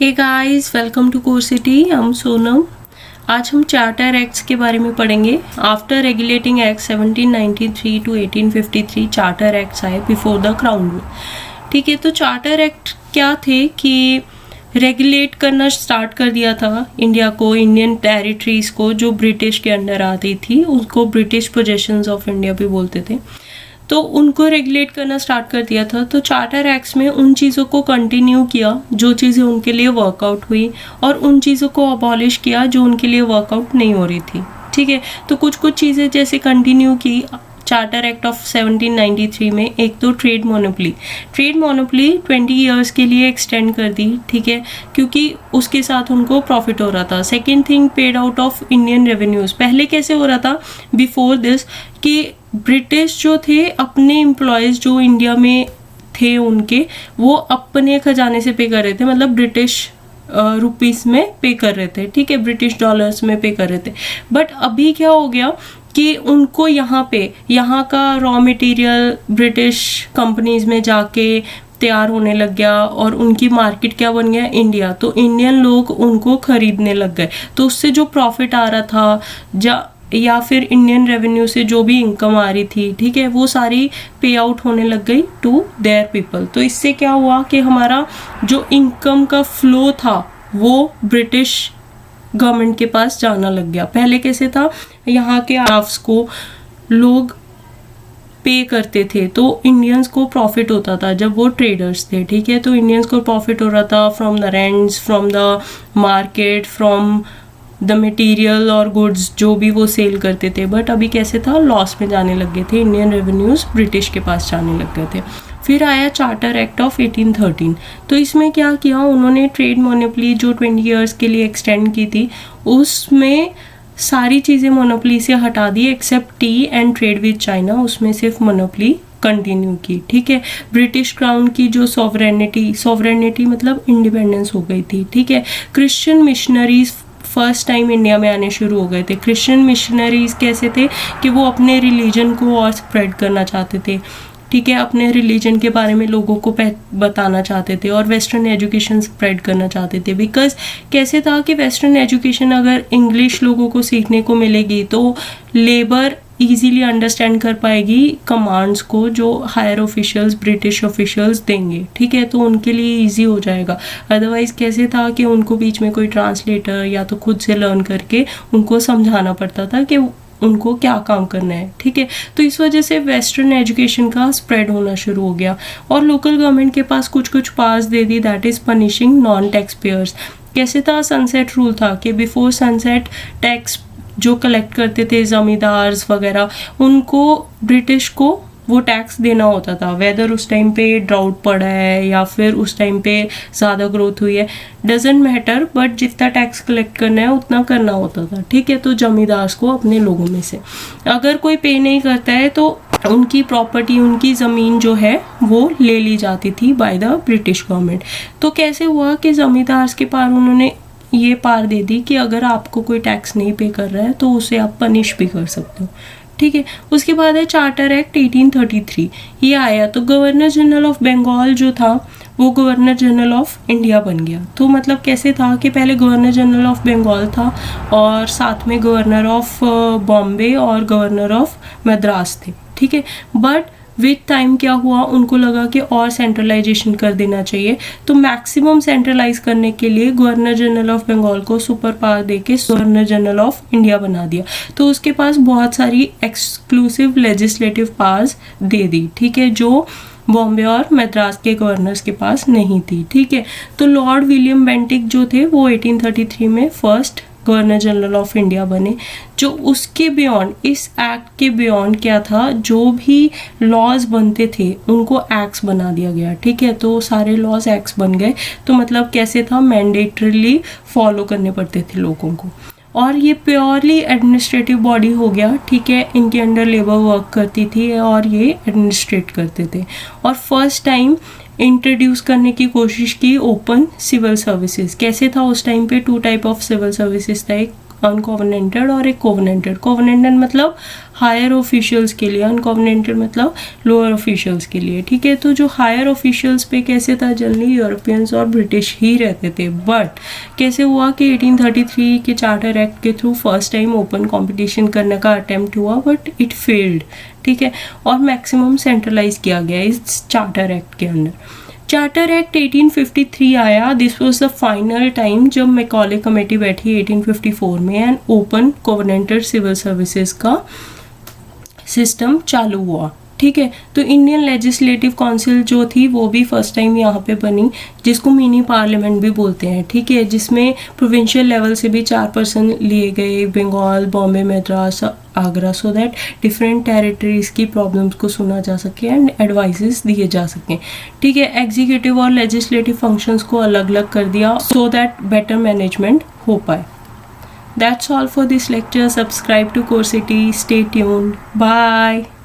Hey guys, welcome to Core City. हम सोनम। आज हम चार्टर एक्ट्स के बारे में पढ़ेंगे। After Regulating Act 1793 to 1853 Charter Acts आए बिफोर द क्राउन रूल। ठीक है, तो चार्टर एक्ट क्या थे कि रेगुलेट करना स्टार्ट कर दिया था इंडिया को, इंडियन टेरिटरीज को जो ब्रिटिश के अंडर आती थी, उसको ब्रिटिश पोजेशंस ऑफ इंडिया भी बोलते थे। तो उनको रेगुलेट करना स्टार्ट कर दिया था। तो चार्टर एक्ट्स में उन चीज़ों को कंटिन्यू किया जो चीज़ें उनके लिए वर्कआउट हुई, और उन चीज़ों को अबॉलिश किया जो उनके लिए वर्कआउट नहीं हो रही थी। ठीक है, तो कुछ कुछ चीज़ें जैसे कंटिन्यू की चार्टर एक्ट ऑफ 1793 में। एक तो ट्रेड मोनोपली 20 ईयर्स के लिए एक्सटेंड कर दी। ठीक है, क्योंकि उसके साथ उनको प्रॉफिट हो रहा था। Second thing, paid out of Indian revenues. पहले कैसे हो रहा था बिफोर दिस कि ब्रिटिश जो थे अपने एम्प्लॉयज़ जो इंडिया में थे उनके, वो अपने खजाने से पे कर रहे थे, मतलब ब्रिटिश रुपीस में पे कर रहे थे। ठीक है, ब्रिटिश डॉलर्स में पे कर रहे थे। बट अभी क्या हो गया कि उनको यहाँ का रॉ मटेरियल ब्रिटिश कंपनीज में जाके तैयार होने लग गया, और उनकी मार्केट क्या बन गया, इंडिया। तो इंडियन लोग उनको खरीदने लग गए। तो उससे जो प्रॉफिट आ रहा था या फिर इंडियन रेवेन्यू से जो भी इनकम आ रही थी, ठीक है, वो सारी पे आउट होने लग गई टू देयर पीपल। तो इससे क्या हुआ कि हमारा जो इनकम का फ्लो था वो ब्रिटिश गवर्नमेंट के पास जाना लग गया। पहले कैसे था, यहाँ के स्टाफ्स को लोग पे करते थे, तो इंडियंस को प्रॉफिट होता था जब वो ट्रेडर्स थे। ठीक है, तो इंडियंस को प्रॉफिट हो रहा था from the rents, from the market, from the material और गुड्स जो भी वो सेल करते थे। बट अभी कैसे था, लॉस में जाने लग गए थे, इंडियन रेवेन्यूज ब्रिटिश के पास जाने लग गए थे। फिर आया चार्टर एक्ट ऑफ 1813। तो इसमें क्या किया उन्होंने, ट्रेड मोनोपली जो 20 ईयर्स के लिए एक्सटेंड की थी, उसमें सारी चीज़ें मोनोपली से हटा दी except tea and trade with China, उसमें सिर्फ मोनोपली कंटिन्यू की। ठीक है, ब्रिटिश क्राउन की जो सॉवरेनिटी मतलब इंडिपेंडेंस हो गई थी। ठीक है, Christian missionaries first time India में आने शुरू हो गए थे। क्रिश्चियन मिशनरीज कैसे थे कि वो अपने रिलीजन को और स्प्रेड करना चाहते थे। ठीक है, अपने रिलीजन के बारे में लोगों को बताना चाहते थे, और वेस्टर्न एजुकेशन स्प्रेड करना चाहते थे। बिकॉज कैसे था कि वेस्टर्न एजुकेशन अगर इंग्लिश लोगों को सीखने को मिलेगी तो लेबर इजीली अंडरस्टैंड कर पाएगी कमांड्स को जो हायर ऑफिशियल्स ब्रिटिश ऑफिशियल्स देंगे। ठीक है, तो उनके लिए इजी हो जाएगा। अदरवाइज कैसे था कि उनको बीच में कोई ट्रांसलेटर या तो खुद से लर्न करके उनको समझाना पड़ता था कि उनको क्या काम करना है। ठीक है, तो इस वजह से वेस्टर्न एजुकेशन का स्प्रेड होना शुरू हो गया, और लोकल गवर्नमेंट के पास कुछ कुछ पास दे दी, that is punishing non tax payers. कैसे था, सनसेट रूल था कि बिफोर सनसेट टैक्स जो कलेक्ट करते थे जमींदार्स वगैरह, उनको ब्रिटिश को वो टैक्स देना होता था, वेदर उस टाइम पे ड्राउट पड़ा है या फिर उस टाइम पे ज़्यादा ग्रोथ हुई है, डजेंट मैटर, बट जितना टैक्स कलेक्ट करना है उतना करना होता था। ठीक है, तो जमींदार्स को अपने लोगों में से अगर कोई पे नहीं करता है तो उनकी प्रॉपर्टी, उनकी ज़मीन जो है वो ले ली जाती थी बाय द ब्रिटिश गवर्नमेंट। तो कैसे हुआ कि जमींदार्स के पार उन्होंने ये पार दे दी कि अगर आपको कोई टैक्स नहीं पे कर रहा है तो उसे आप पनिश भी कर सकते हो। ठीक है, उसके बाद है चार्टर एक्ट 1833। ये आया तो गवर्नर जनरल ऑफ बंगाल जो था वो गवर्नर जनरल ऑफ इंडिया बन गया। तो मतलब कैसे था कि पहले गवर्नर जनरल ऑफ बंगाल था और साथ में गवर्नर ऑफ बॉम्बे और गवर्नर ऑफ मद्रास थे। ठीक है, बट विद टाइम क्या हुआ, उनको लगा कि और सेंट्रलाइजेशन कर देना चाहिए, तो मैक्सिमम सेंट्रलाइज करने के लिए गवर्नर जनरल ऑफ बंगाल को सुपर पावर देके गवर्नर जनरल ऑफ इंडिया बना दिया। तो उसके पास बहुत सारी एक्सक्लूसिव लेजिस्लेटिव पावर्स दे दी। ठीक है, जो बॉम्बे और मद्रास के गवर्नर्स के पास नहीं थी। ठीक है, तो लॉर्ड विलियम बेंटिक जो थे वो 1833 में first governor general of India बने। जो उसके बियॉन्ड, इस एक्ट के बियॉन्ड क्या था, जो भी लॉज बनते थे उनको एक्ट्स बना दिया गया। ठीक है, तो सारे लॉज एक्ट्स बन गए। तो मतलब कैसे था, मैंडेटरीली फॉलो करने पड़ते थे लोगों को, और ये प्योरली एडमिनिस्ट्रेटिव बॉडी हो गया। ठीक है, इनके अंडर लेबर वर्क करती थी और ये एडमिनिस्ट्रेट करते थे। और फर्स्ट टाइम इंट्रोड्यूस करने की कोशिश की ओपन सिविल सर्विसेज। कैसे था उस टाइम पे, 2 टाइप ऑफ सिविल सर्विसेज था, एक अनकोवेनेंटेड और एक कोवेनेंटेड। कोवेनेंटेड मतलब हायर ऑफिशियल्स के लिए, अनकोवेनेंटेड मतलब लोअर ऑफिशियल्स के लिए, ठीक है। तो जो हायर ऑफिशियल्स पे कैसे था, जनरली यूरोपियंस और ब्रिटिश ही रहते थे। बट कैसे हुआ कि 1833 के चार्टर एक्ट के through first time open competition करने का अटेम्प्ट हुआ, बट इट फेल्ड, ठीक है। और मैक्सिमम सेंट्रलाइज किया गया इस चार्टर एक्ट के अंदर। चार्टर एक्ट 1853 आया। This was the final time जब मैकॉले कमेटी बैठी 1854 में and open covenanted civil services का सिस्टम चालू हुआ, ठीक है। तो इंडियन लेजिस्लेटिव काउंसिल जो थी वो भी फर्स्ट टाइम यहाँ पे बनी, जिसको मिनी पार्लियामेंट भी बोलते हैं, ठीक है। जिसमें प्रोविंशियल लेवल से भी 4 पर्सन लिए गए, Bengal, Bombay, Madras, Agra, so that different territories की प्रॉब्लम्स को सुना जा सके एंड एडवाइसेस दिए जा सकें, ठीक है। एग्जीक्यूटिव और लेजिस्लेटिव फंक्शंस को अलग अलग कर दिया सो दैट बेटर मैनेजमेंट हो पाए। That's all for this lecture. Subscribe to Core City. Stay tuned. Bye.